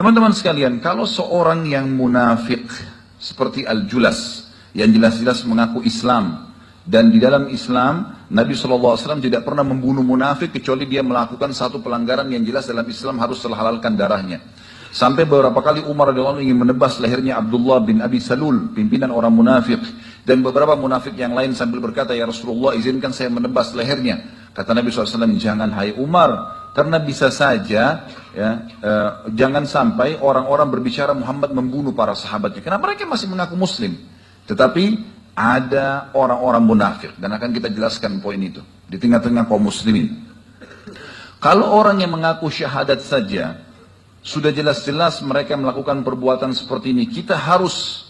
Teman-teman sekalian, kalau seorang yang munafik seperti Al-Julas, yang jelas-jelas mengaku Islam, dan di dalam Islam, Nabi SAW tidak pernah membunuh munafik kecuali dia melakukan satu pelanggaran yang jelas dalam Islam harus terhalalkan darahnya. Sampai beberapa kali Umar radhiyallahu anhu ingin menebas lehernya Abdullah bin Abi Salul, pimpinan orang munafik. Dan beberapa munafik yang lain sambil berkata, "Ya Rasulullah, izinkan saya menebas lehernya." Kata Nabi SAW, "Jangan hai Umar, karena bisa saja jangan sampai orang-orang berbicara Muhammad membunuh para sahabatnya. Karena mereka masih mengaku muslim. Tetapi ada orang-orang munafik. Dan akan kita jelaskan poin itu. Di tengah-tengah kaum muslimin. Kalau orang yang mengaku syahadat saja, sudah jelas-jelas mereka melakukan perbuatan seperti ini. Kita harus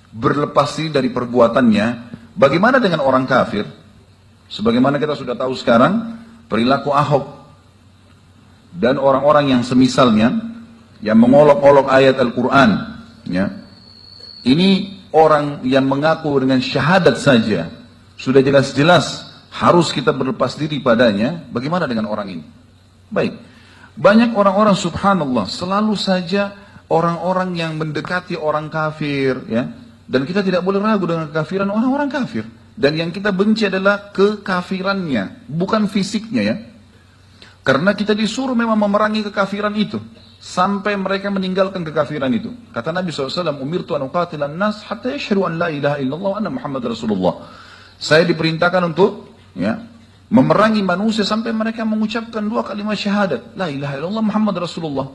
berlepas diri dari perbuatannya. Bagaimana dengan orang kafir? Sebagaimana kita sudah tahu sekarang, perilaku Ahok dan orang-orang yang semisalnya yang mengolok-olok ayat Al-Quran, ini orang yang mengaku dengan syahadat saja sudah jelas-jelas harus kita berlepas diri padanya. Bagaimana dengan orang ini? Baik, banyak orang-orang subhanallah selalu saja orang-orang yang mendekati orang kafir, dan kita tidak boleh ragu dengan kekafiran orang-orang kafir. Dan yang kita benci adalah kekafirannya, bukan fisiknya Karena kita disuruh memang memerangi kekafiran itu. Sampai mereka meninggalkan kekafiran itu. Kata Nabi SAW, "Umirtu an uqatilan nas hatta yashhadu an la ilaha illallah wa anna Muhammad Rasulullah." Saya diperintahkan untuk memerangi manusia sampai mereka mengucapkan dua kalimat syahadat. La ilaha illallah Muhammad Rasulullah.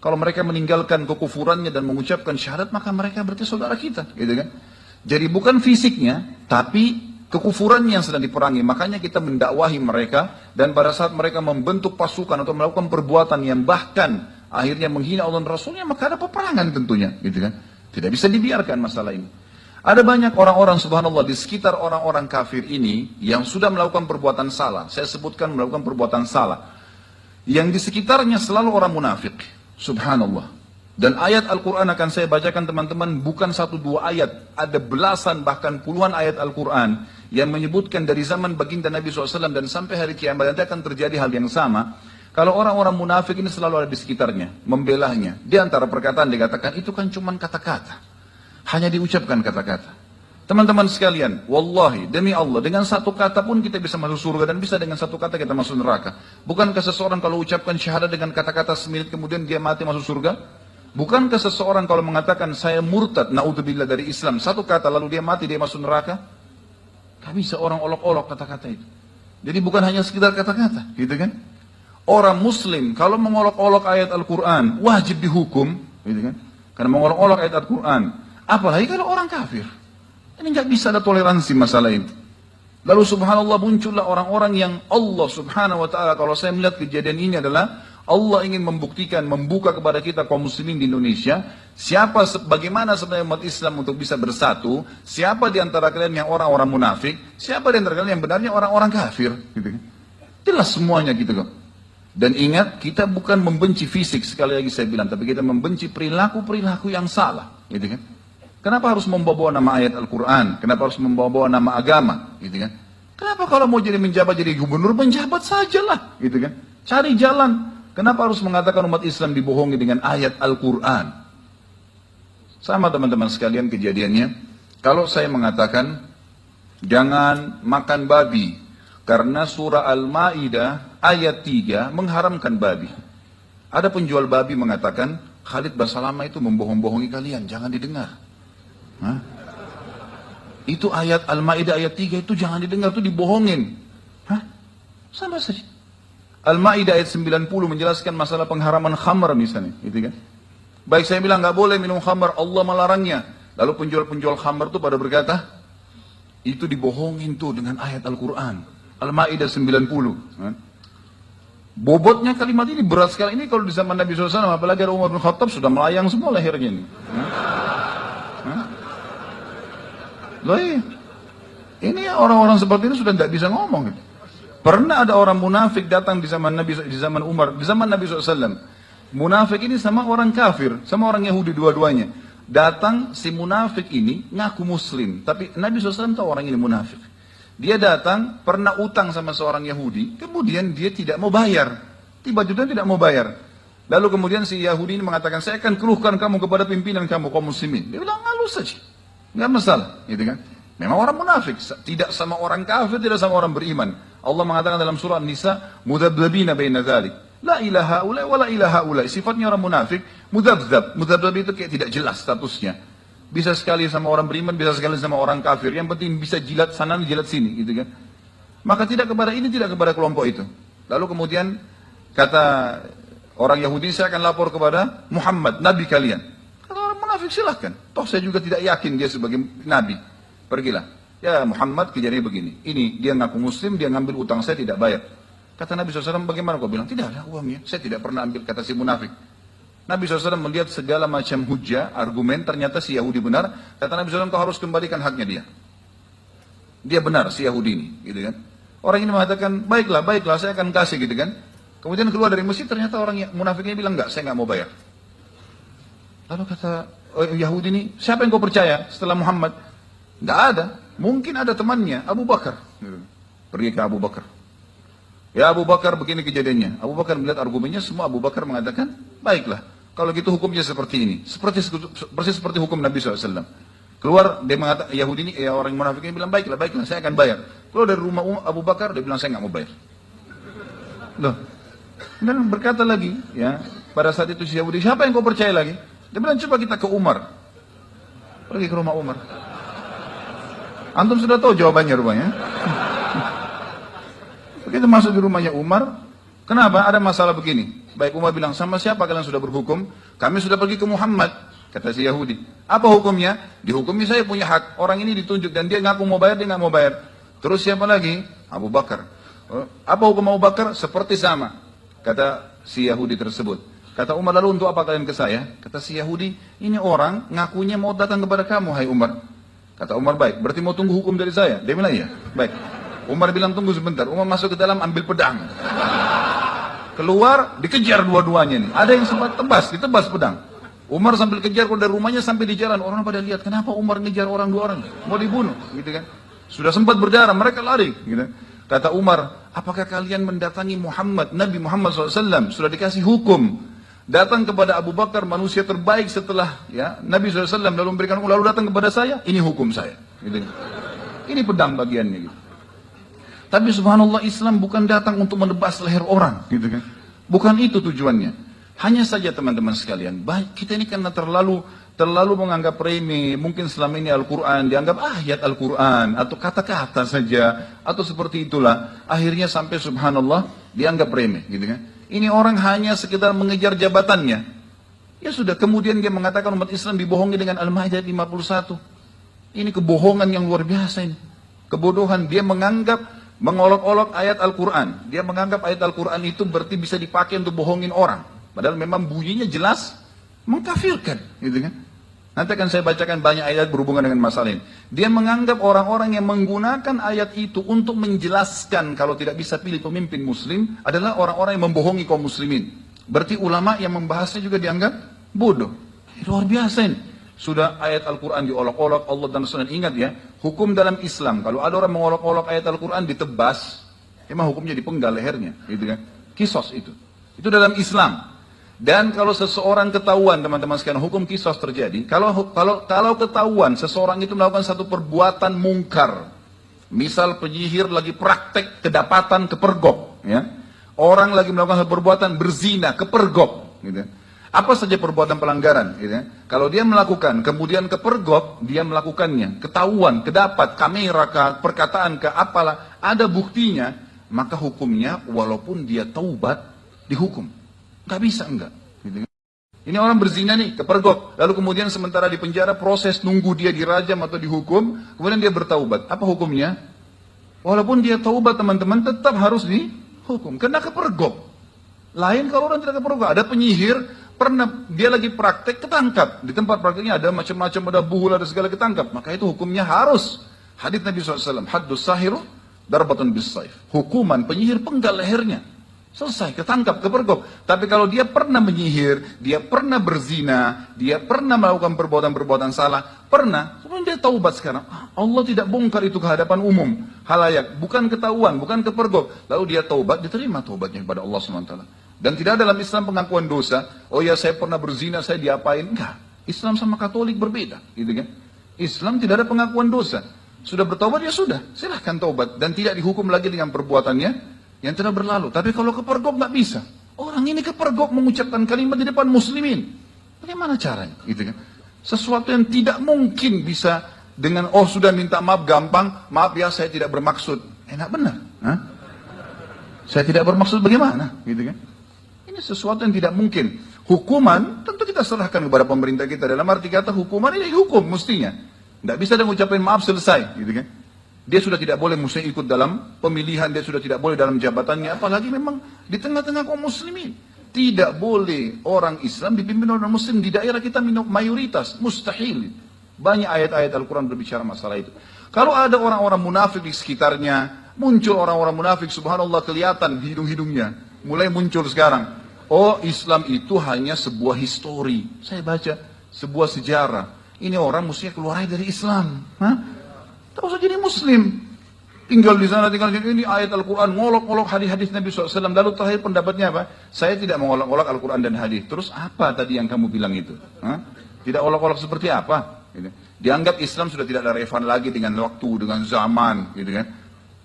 Kalau mereka meninggalkan kekufurannya dan mengucapkan syahadat, maka mereka berarti saudara kita. Gitu kan? Jadi bukan fisiknya, tapi kekufurannya yang sedang diperangi. Makanya kita mendakwahi mereka, dan pada saat mereka membentuk pasukan atau melakukan perbuatan yang bahkan akhirnya menghina Allah dan Rasulnya, maka ada peperangan tentunya, gitu kan? Tidak bisa dibiarkan masalah ini. Ada banyak orang-orang subhanallah di sekitar orang-orang kafir ini yang sudah melakukan perbuatan salah. Saya sebutkan melakukan perbuatan salah. Yang di sekitarnya selalu orang munafik. Subhanallah. Dan ayat Al-Quran akan saya bacakan teman-teman, bukan satu dua ayat. Ada belasan bahkan puluhan ayat Al-Quran yang menyebutkan dari zaman baginda Nabi SAW dan sampai hari kiamat nanti akan terjadi hal yang sama. Kalau orang-orang munafik ini selalu ada di sekitarnya, membelahnya. Di antara perkataan dikatakan, itu kan cuma kata-kata. Hanya diucapkan kata-kata. Teman-teman sekalian, wallahi, demi Allah, dengan satu kata pun kita bisa masuk surga dan bisa dengan satu kata kita masuk neraka. Bukankah seseorang kalau ucapkan syahadat dengan kata-kata semenit kemudian dia mati masuk surga? Bukankah seseorang kalau mengatakan saya murtad, na'udzubillah dari Islam, satu kata lalu dia mati, dia masuk neraka? Gak bisa orang olok-olok kata-kata itu. Jadi bukan hanya sekedar kata-kata, gitu kan? Orang muslim kalau mengolok-olok ayat Al-Quran, wajib dihukum, gitu kan? Karena mengolok-olok ayat Al-Quran. Apalagi kalau orang kafir. Ini gak bisa ada toleransi masalah itu. Lalu subhanallah muncullah orang-orang yang Allah subhanahu wa ta'ala, kalau saya melihat kejadian ini adalah Allah ingin membuktikan, membuka kepada kita kaum muslimin di Indonesia, bagaimana sebenarnya umat Islam untuk bisa bersatu, siapa di antara kalian yang orang-orang munafik, siapa di antara kalian yang benarnya orang-orang kafir, gitu kan. Jelas semuanya gitu kok. Dan ingat, kita bukan membenci fisik, sekali lagi saya bilang, tapi kita membenci perilaku-perilaku yang salah, gitu kan. Kenapa harus membawa nama ayat Al-Quran? Kenapa harus membawa nama agama, gitu kan. Kenapa kalau mau jadi menjabat jadi gubernur, menjabat sajalah, gitu kan. Cari jalan. Kenapa harus mengatakan umat Islam dibohongi dengan ayat Al-Quran? Sama teman-teman sekalian kejadiannya. Kalau saya mengatakan, jangan makan babi. Karena surah Al-Ma'idah ayat 3 mengharamkan babi. Ada penjual babi mengatakan, Khalid Basalamah itu membohong-bohongi kalian, jangan didengar. Hah? Itu ayat Al-Ma'idah ayat 3 itu jangan didengar, itu dibohongin. Hah? Sama saja. Al-Ma'idah ayat 90 menjelaskan masalah pengharaman khamr misalnya, gitu kan. Baik, saya bilang nggak boleh minum khamr, Allah melarangnya. Lalu penjual-penjual khamr itu pada berkata, itu dibohongin tuh dengan ayat Al-Quran. Al-Ma'idah 90. Bobotnya kalimat ini berat sekali. Ini kalau di zaman Nabi SAW, apalagi ada Umar bin Khattab, sudah melayang semua lehernya ini. Loh, ini orang-orang seperti ini sudah nggak bisa ngomong gitu. Pernah ada orang munafik datang di zaman Nabi, di zaman Umar, di zaman Nabi SAW. Munafik ini sama orang kafir, sama orang Yahudi dua-duanya. Datang si munafik ini ngaku muslim, tapi Nabi SAW tahu orang ini munafik. Dia datang, pernah utang sama seorang Yahudi, kemudian dia tidak mau bayar. Tiba-tiba tidak mau bayar. Lalu kemudian si Yahudi ini mengatakan, saya akan keruhkan kamu kepada pimpinan kamu, kaum muslimin. Dia bilang, halus saja. Nggak masalah. Gitu kan? Memang orang munafik. Tidak sama orang kafir, tidak sama orang beriman. Allah mengatakan dalam surah An-Nisa, mudabdabina baina dzalik. La ilaha ula wa la ilaha ula. Sifatnya orang munafik, mudabdab. Mudabdab itu kayak tidak jelas statusnya. Bisa sekali sama orang beriman, bisa sekali sama orang kafir. Yang penting bisa jilat sana, jilat sini. Gitu kan? Maka tidak kepada ini, tidak kepada kelompok itu. Lalu kemudian kata orang Yahudi, saya akan lapor kepada Muhammad, nabi kalian. Kata orang munafik, silahkan. Toh saya juga tidak yakin dia sebagai nabi. Pergilah. Ya Muhammad, kejadiannya begini. Ini dia ngaku muslim, dia ngambil utang saya tidak bayar. Kata Nabi SAW, bagaimana kau bilang? Tidak ada uangnya. Saya tidak pernah ambil, kata si munafik. Nabi SAW melihat segala macam hujah, argumen, ternyata si Yahudi benar. Kata Nabi SAW, kau harus kembalikan haknya dia. Dia benar, si Yahudi ini. Gitu kan? Orang ini mengatakan, baiklah, saya akan kasih gitu kan. Kemudian keluar dari masjid, ternyata orang munafiknya bilang, enggak, saya enggak mau bayar. Lalu kata Yahudi ini, siapa yang kau percaya setelah Muhammad? Enggak ada. Mungkin ada temannya, Abu Bakar. Pergi ke Abu Bakar. Ya Abu Bakar, begini kejadiannya. Abu Bakar melihat argumennya, semua Abu Bakar mengatakan, baiklah, kalau gitu hukumnya seperti ini. Persis seperti hukum Nabi SAW. Keluar, dia mengatakan, Yahudi ini, orang munafik ini bilang, baiklah, saya akan bayar. Keluar dari rumah Abu Bakar, dia bilang, saya enggak mau bayar. Loh. Dan berkata lagi, ya, pada saat itu si Yahudi, siapa yang kau percaya lagi? Dia bilang, coba kita ke Umar. Pergi ke rumah Umar. Antum sudah tahu jawabannya rupanya. Begitu masuk di rumahnya Umar, kenapa? Ada masalah begini. Baik, Umar bilang, sama siapa kalian sudah berhukum? Kami sudah pergi ke Muhammad. Kata si Yahudi. Apa hukumnya? Dihukumi saya punya hak. Orang ini ditunjuk dan dia ngaku mau bayar, dia nggak mau bayar. Terus siapa lagi? Abu Bakar. Apa hukum Abu Bakar? Seperti sama. Kata si Yahudi tersebut. Kata Umar, lalu untuk apa kalian ke saya? Kata si Yahudi, ini orang ngakunya mau datang kepada kamu, hai Umar. Kata Umar, baik, berarti mau tunggu hukum dari saya? Dia bilang, iya, baik. Umar bilang, tunggu sebentar. Umar masuk ke dalam, ambil pedang. Keluar, dikejar dua-duanya nih. Ada yang sempat ditebas pedang. Umar sambil kejar dari rumahnya sampai di jalan. Orang pada lihat, kenapa Umar ngejar orang dua orang? Mau dibunuh, gitu kan. Sudah sempat berdarah, mereka lari. Gitu. Kata Umar, apakah kalian mendatangi Muhammad, Nabi Muhammad SAW? Sudah dikasih hukum. Datang kepada Abu Bakar, manusia terbaik setelah ya Nabi SAW, lalu memberikan hukum, lalu datang kepada saya, ini hukum saya. Gitu. Ini pedang bagiannya. Gitu. Tapi subhanallah, Islam bukan datang untuk menebas leher orang. Gitu kan. Bukan itu tujuannya. Hanya saja teman-teman sekalian, kita ini karena terlalu menganggap remeh, mungkin selama ini Al-Quran dianggap ayat Al-Quran, atau kata-kata saja, atau seperti itulah, akhirnya sampai subhanallah dianggap remeh, gitu kan. Ini orang hanya sekedar mengejar jabatannya. Ya sudah, kemudian dia mengatakan umat Islam dibohongi dengan Al-Ma'idah 51. Ini kebohongan yang luar biasa ini. Kebodohan, dia mengolok-olok ayat Al-Quran. Dia menganggap ayat Al-Quran itu berarti bisa dipakai untuk bohongin orang. Padahal memang bunyinya jelas mengkafirkan, gitu kan. Nanti akan saya bacakan banyak ayat berhubungan dengan masalah ini. Dia menganggap orang-orang yang menggunakan ayat itu untuk menjelaskan kalau tidak bisa pilih pemimpin muslim adalah orang-orang yang membohongi kaum muslimin. Berarti ulama yang membahasnya juga dianggap bodoh. Luar biasa ini. Sudah ayat Al-Quran diolok-olok, Allah dan Rasulullah. Ingat ya, hukum dalam Islam, kalau ada orang mengolok-olok ayat Al-Quran ditebas, emang hukumnya dipenggal lehernya, gitu kan. Kisos itu. Itu dalam Islam. Dan kalau seseorang ketahuan, teman-teman sekalian, hukum kisos terjadi. Kalau ketahuan seseorang itu melakukan satu perbuatan mungkar, misal penyihir lagi praktek kedapatan kepergok, ya, orang lagi melakukan satu perbuatan berzina kepergok, gitu. Apa saja perbuatan pelanggaran, gitu. Kalau dia melakukan, kemudian kepergok, dia melakukannya, ketahuan, kedapat, kamera, perkataan, apalah, ada buktinya, maka hukumnya walaupun dia taubat dihukum. Gak bisa enggak. Gitu. Ini orang berzina nih, kepergok. Lalu kemudian sementara di penjara proses nunggu dia dirajam atau dihukum. Kemudian dia bertaubat. Apa hukumnya? Walaupun dia taubat teman-teman tetap harus dihukum. Kena kepergok. Lain kalau orang tidak kepergok. Ada penyihir, pernah dia lagi praktek ketangkap. Di tempat prakteknya ada macam-macam, ada buhul, ada segala ketangkap. Maka itu hukumnya harus. Hadits Nabi SAW. Haddus sahiru darbatun bis saif. Hukuman penyihir penggal lehernya. Selesai, ketangkap, kepergok. Tapi kalau dia pernah menyihir, dia pernah berzina, dia pernah melakukan perbuatan-perbuatan salah, pernah, kemudian dia taubat sekarang. Allah tidak bongkar itu ke hadapan umum, halayak, bukan ketahuan, bukan kepergok. Lalu dia taubat, diterima taubatnya kepada Allah SWT. Dan tidak ada dalam Islam pengakuan dosa. Oh ya, saya pernah berzina, saya diapain? Enggak. Islam sama Katolik berbeda, gitu kan? Islam tidak ada pengakuan dosa. Sudah bertobat ya sudah, silahkan tobat dan tidak dihukum lagi dengan perbuatannya yang telah berlalu. Tapi kalau kepergok nggak bisa. Orang ini kepergok mengucapkan kalimat di depan muslimin. Bagaimana caranya? Gitu kan? Sesuatu yang tidak mungkin bisa dengan sudah minta maaf gampang, maaf ya saya tidak bermaksud. Enak benar. Hah? Saya tidak bermaksud bagaimana? Gitu kan? Ini sesuatu yang tidak mungkin. Hukuman tentu kita serahkan kepada pemerintah kita. Dalam arti kata hukuman ini hukum mestinya. Tidak bisa dia mengucapkan maaf selesai, gitu kan? Dia sudah tidak boleh mesti ikut dalam pemilihan, dia sudah tidak boleh dalam jabatannya, apalagi memang di tengah-tengah kaum muslimin. Tidak boleh orang Islam dipimpin oleh orang muslim di daerah kita mayoritas, mustahil. Banyak ayat-ayat Al-Quran berbicara masalah itu. Kalau ada orang-orang munafik di sekitarnya, muncul orang-orang munafik, subhanallah kelihatan hidung-hidungnya. Mulai muncul sekarang. Oh, Islam itu hanya sebuah histori. Saya baca sebuah sejarah. Ini orang mestinya keluar dari Islam. Hah? Tak usah jadi Muslim. Tinggal di sana, tinggal di sini. Ini ayat Al-Quran, ngolok-ngolok hadis-hadis Nabi SAW. Lalu terakhir pendapatnya apa? Saya tidak mengolok-olok Al-Quran dan hadis. Terus apa tadi yang kamu bilang itu? Hah? Tidak olok-olok seperti apa? Gitu. Dianggap Islam sudah tidak ada relevan lagi dengan waktu, dengan zaman. Gitu kan?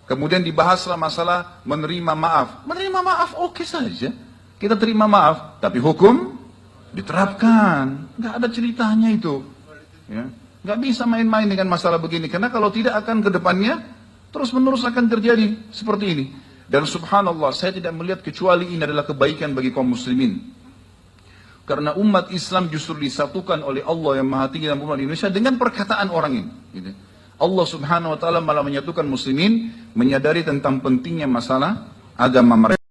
Kemudian dibahaslah masalah menerima maaf. Menerima maaf oke saja. Kita terima maaf. Tapi hukum diterapkan. Nggak ada ceritanya itu. Ya. Nggak bisa main-main dengan masalah begini. Karena kalau tidak akan ke depannya, terus-menerus akan terjadi seperti ini. Dan subhanallah, saya tidak melihat kecuali ini adalah kebaikan bagi kaum muslimin. Karena umat Islam justru disatukan oleh Allah yang Maha Tinggi dalam umat Indonesia dengan perkataan orang ini. Gitu. Allah subhanahu wa ta'ala malah menyatukan muslimin, menyadari tentang pentingnya masalah agama mereka.